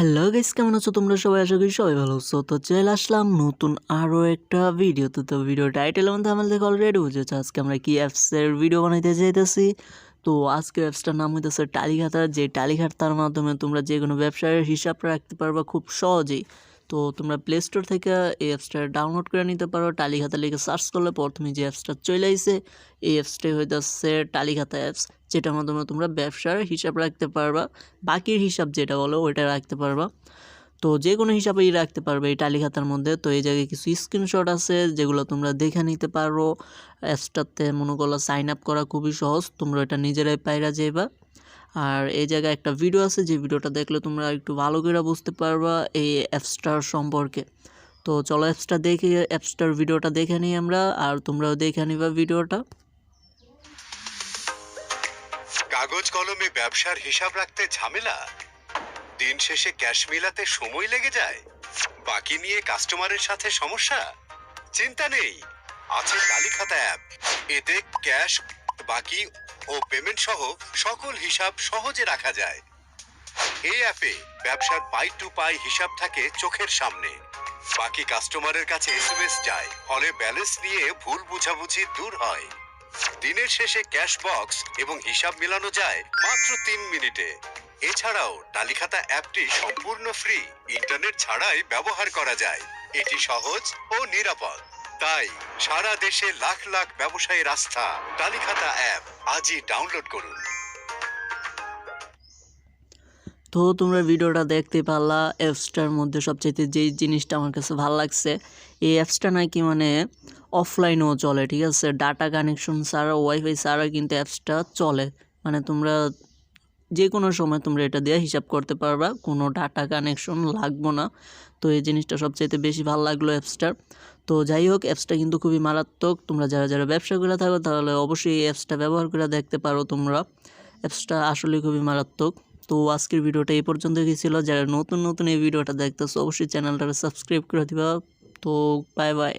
Hello guys, কেমন আছো তোমরা সবাই? আশা করি সবাই ভালো আছো। তো চলে আসলাম নতুন আরও একটা ভিডিওতে। তো ভিডিও টাইটেলের মধ্যে আমাদের অলরেডি বুঝেছো আজকে আমরা কি অ্যাপসের ভিডিও বানাইতে চাইতেছি। তো আজকে অ্যাপসটার নাম হইতেছে টালিখাতা। যে টালিখাতার মাধ্যমে তোমরা যে কোনো ব্যবসার হিসাব রাখতে পারবা খুব সহজেই। তো তোমরা প্লে স্টোর থেকে এই অ্যাপসটা ডাউনলোড করে নিতে পারো। টালিখাতা লিখে সার্চ করলে প্রথমে যে অ্যাপসটা চলে আইছে এই অ্যাপসটাই হইতেছে টালিখাতা অ্যাপস, যেটার মাধ্যমে তোমরা ব্যবসার হিসাব রাখতে পারবা। বাকির হিসাব যেটা বলো ওইটা রাখতে পারবা। তো যে কোনো হিসাবেই রাখতে পারবে এই টালিখাতার মধ্যে। তো এই জায়গায় কিছু স্ক্রিনশট আছে যেগুলো তোমরা দেখে নিতে পারো। অ্যাপসটাতে মনে করলো সাইন আপ করা খুবই সহজ, তোমরা এটা নিজেরাই পাইরা যাইবা। আর এই জায়গায় একটা ভিডিও আছে, যে ভিডিওটা দেখলে তোমরা একটু ভালো করে বুঝতে পারবা এই অ্যাপসটার সম্পর্কে। তো চলো অ্যাপসটার ভিডিওটা দেখে নিই আমরা, আর তোমরাও দেখে নিবা ভিডিওটা। কাগজ কলমে ব্যবসার হিসাব রাখতে ঝামেলা, দিন শেষে ক্যাশ মিলাতে সময় লেগে যায়, বাকি নিয়ে কাস্টমারের সাথে সমস্যা। চিন্তা নেই, আছে টালিখাতা অ্যাপ। এতে ক্যাশ, বাকি ও পেমেন্ট সহ সকল হিসাব সহজে রাখা যায়। এই অ্যাপে ব্যবসার পাই টু পাই হিসাব থাকে চোখের সামনে, বাকি কাস্টমারের কাছে এসএমএস যায়, ফলে ব্যালেন্স নিয়ে ভুল বুঝাবুঝি দূর হয়। দিনের শেষে ক্যাশ বক্স এবং হিসাব মেলানো যায় মাত্র 3 মিনিটে। এছাড়াও টালিখাতা অ্যাপটি সম্পূর্ণ ফ্রি, ইন্টারনেট ছাড়াই ব্যবহার করা যায়। এটি সহজ ও নিরাপদ, তাই সারা দেশে লাখ লাখ ব্যবসায়ীর আস্থা টালিখাতা অ্যাপ। আজই ডাউনলোড করুন। তো তোমরা ভিডিওটা দেখতে পারলা। অ্যাপসটার মধ্যে সবচেয়ে যেই জিনিসটা আমার কাছে ভালো লাগছে, এই অ্যাপসটা নাকি অফলাইনেও চলে, ঠিক আছে? ডাটা কানেকশন ছাড়া, ওয়াইফাই ছাড়া কিন্তু অ্যাপসটা চলে। তোমরা যে কোনো সময় তোমরা এটা দিয়ে হিসাব করতে পারবা, কোনো ডাটা কানেকশন লাগবো না। তো এই জিনিসটা সবচাইতে বেশি ভালো লাগলো অ্যাপসটার। তো যাই হোক, অ্যাপসটা কিন্তু খুবই মারাত্মক। তোমরা যারা যারা ব্যবসা করে থাকো তাহলে অবশ্যই এই অ্যাপসটা ব্যবহার করে দেখতে পারো তোমরা। অ্যাপসটা আসলে খুবই মারাত্মক। তো আজকের ভিডিওটা এই পর্যন্ত ছিল। যারা নতুন নতুন এই ভিডিওটা দেখতেছো অবশ্যই চ্যানেলটাকে সাবস্ক্রাইব করে দিবা। তো বাই বাই।